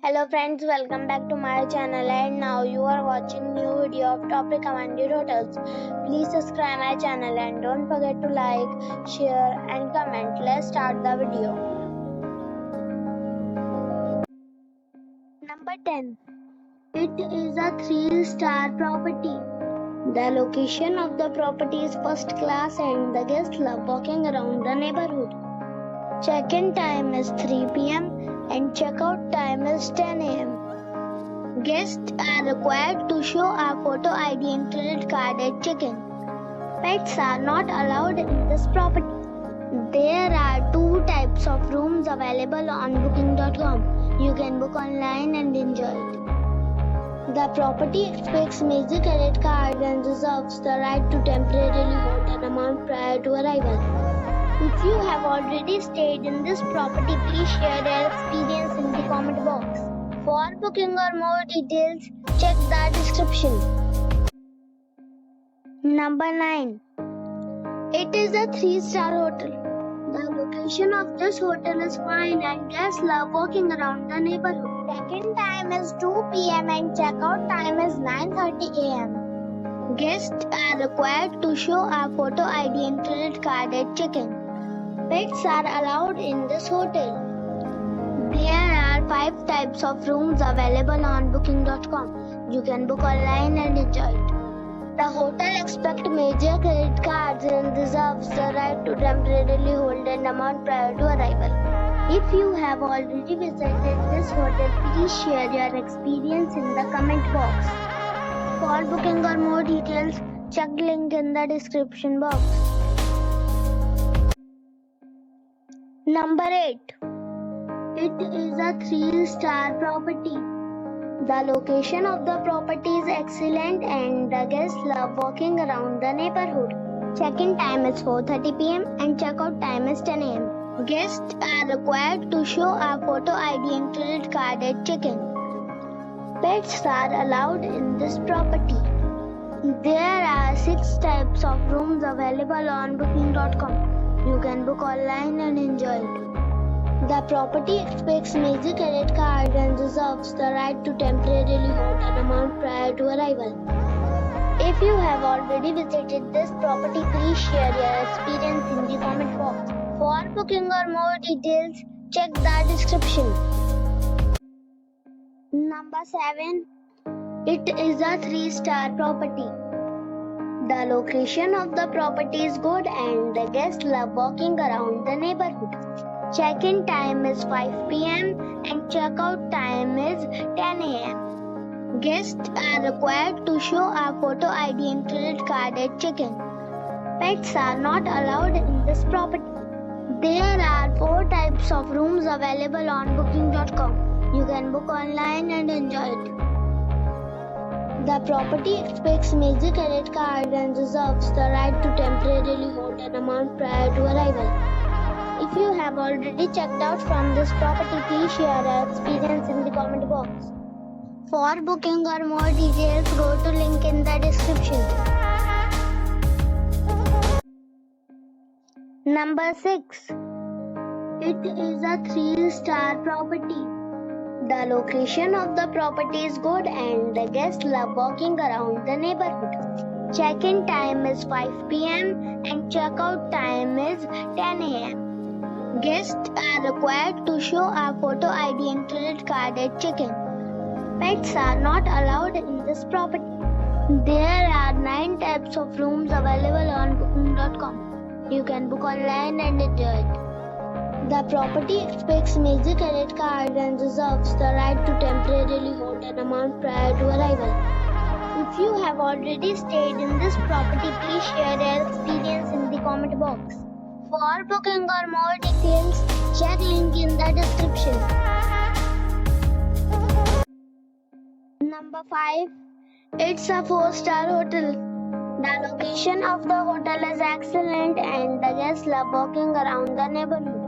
Hello friends, welcome back to my channel and now you are watching new video of top recommended hotels. Please subscribe my channel and don't forget to like, share and comment. Let's start the video. Number 10. It is a 3-star property. The location of the property is first class and the guests love walking around the neighborhood. Check-in time is 3 p.m. and check-out time is 10 a.m. Guests are required to show a photo ID and credit card at check-in. Pets are not allowed in this property. There are 2 types of rooms available on booking.com. You can book online and enjoy it. The property expects major credit card and reserves the right to temporarily hold an amount prior to arrival. If you have already stayed in this property, please share your experience in the comment box. For booking or more details, check the description. Number 9. It is a 3-star hotel. The location of this hotel is fine and guests love walking around the neighborhood. Check-in time is 2 p.m. and check-out time is 9:30 a.m. Guests are required to show a photo ID and credit card at check-in. Pets are allowed in this hotel. There are 5 types of rooms available on booking.com. You can book online and enjoy it. The hotel expects major credit cards and reserves the right to temporarily hold an amount prior to arrival. If you have already visited this hotel, please share your experience in the comment box. For booking or more details, check the link in the description box. Number 8. It is a 3-star property. The location of the property is excellent and the guests love walking around the neighborhood. Check-in time is 4:30 p.m. and check-out time is 10 a.m. Guests are required to show a photo ID and credit card at check-in. Pets are allowed in this property. There are 6 types of rooms available on booking.com. You can book online and enjoy it. The property expects major credit card and reserves the right to temporarily hold an amount prior to arrival. If you have already visited this property, please share your experience in the comment box. For booking or more details, check the description. Number 7. It is a 3-star property. The location of the property is good and the guests love walking around the neighborhood. Check-in time is 5 p.m. and check-out time is 10 a.m. Guests are required to show a photo ID and credit card at check-in. Pets are not allowed in this property. There are 4 types of rooms available on booking.com. You can book online and enjoy it. The property expects major credit card and reserves the right to temporarily hold an amount prior to arrival. If you have already checked out from this property, please share your experience in the comment box. For booking or more details, go to link in the description. Number 6. It is a 3-star property. The location of the property is good and the guests love walking around the neighborhood. Check-in time is 5 p.m. and check-out time is 10 a.m. Guests are required to show a photo ID and credit card at check-in. Pets are not allowed in this property. There are 9 types of rooms available on booking.com. You can book online and enjoy it. The property expects major credit card and reserves the right to temporarily hold an amount prior to arrival. If you have already stayed in this property, please share your experience in the comment box. For booking or more details, check link in the description. Number 5. It's a 4-star hotel. The location of the hotel is excellent and the guests love walking around the neighborhood.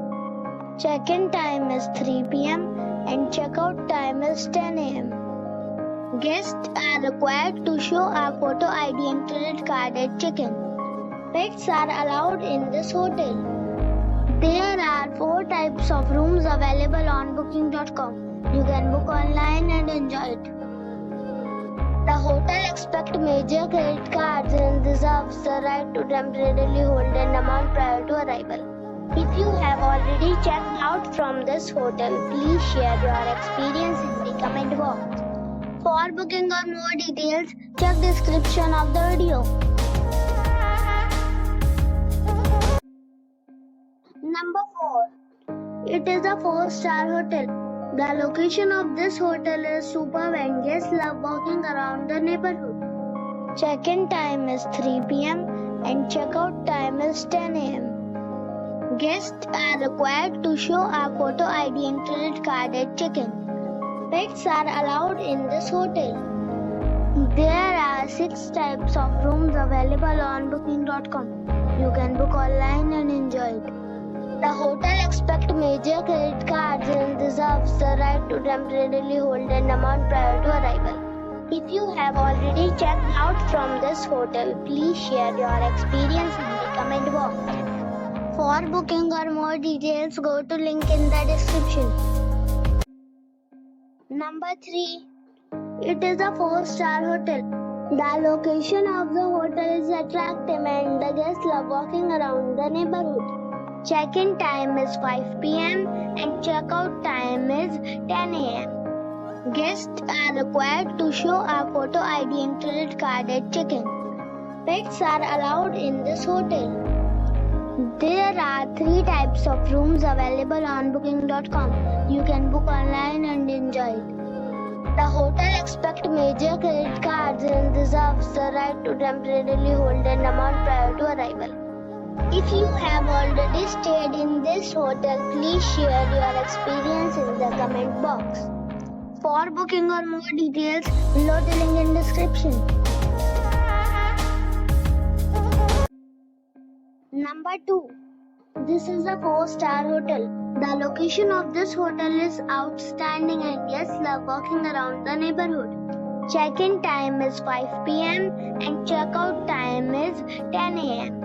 Check-in time is 3 p.m. and check-out time is 10 a.m. Guests are required to show a photo ID and credit card at check-in. Pets are allowed in this hotel. There are 4 types of rooms available on booking.com. You can book online and enjoy it. The hotel accepts major credit cards and reserves the right to temporarily hold an amount prior to arrival. If you have already checked out from this hotel, please share your experience in the comment box. For booking or more details, check description of the video. Number 4. It is a 4-star hotel. The location of this hotel is superb and guests love walking around the neighborhood. Check-in time is 3 p.m. and check-out time is 10 a.m. Guests are required to show a photo ID and credit card at check-in. Pets are allowed in this hotel. There are 6 types of rooms available on booking.com. You can book online and enjoy it. The hotel accepts major credit cards and reserves the right to temporarily hold an amount prior to arrival. If you have already checked out from this hotel, please share your experience in the comment box. For booking or more details, go to link in the description. Number 3. It is a 4-star hotel. The location of the hotel is attractive and the guests love walking around the neighborhood. Check-in time is 5 p.m. and check-out time is 10 a.m. Guests are required to show a photo ID and credit card at check-in. Pets are allowed in this hotel. There are 3 types of rooms available on booking.com. You can book online and enjoy it. The hotel accepts major credit cards and reserves the right to temporarily hold an amount prior to arrival. If you have already stayed in this hotel, please share your experience in the comment box. For booking or more details, below the link in description. Number 2. This is a 4-star hotel. The location of this hotel is outstanding and guests love walking around the neighborhood. Check-in time is 5 p.m. and check-out time is 10 a.m.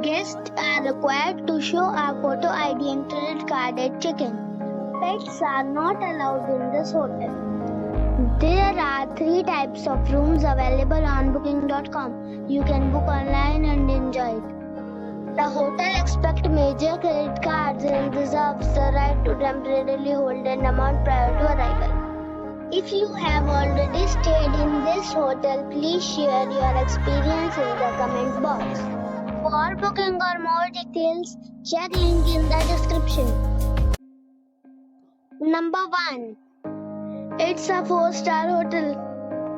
Guests are required to show a photo ID and credit card at check-in. Pets are not allowed in this hotel. There are 3 types of rooms available on booking.com. You can book online and enjoy it. The hotel accepts major credit cards and reserves the right to temporarily hold an amount prior to arrival. If you have already stayed in this hotel, please share your experience in the comment box. For booking or more details, check link in the description. Number 1. It's a 4-star hotel.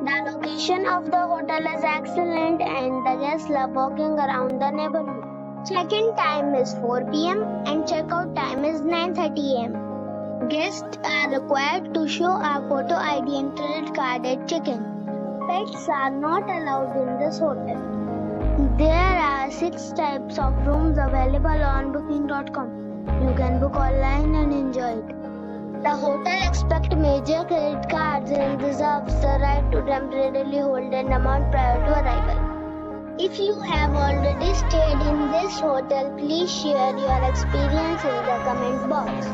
The location of the hotel is excellent and the guests love walking around the neighborhood. Check-in time is 4 p.m. and check-out time is 9:30 a.m. Guests are required to show a photo ID and credit card at check-in. Pets are not allowed in this hotel. There are 6 types of rooms available on booking.com. You can book online and enjoy it. The hotel accepts major credit cards and reserves the right to temporarily hold an amount prior to arrival. If you have already stayed in this hotel, please share your experience in the comment box.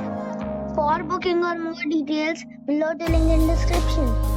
For booking or more details, below the link in description.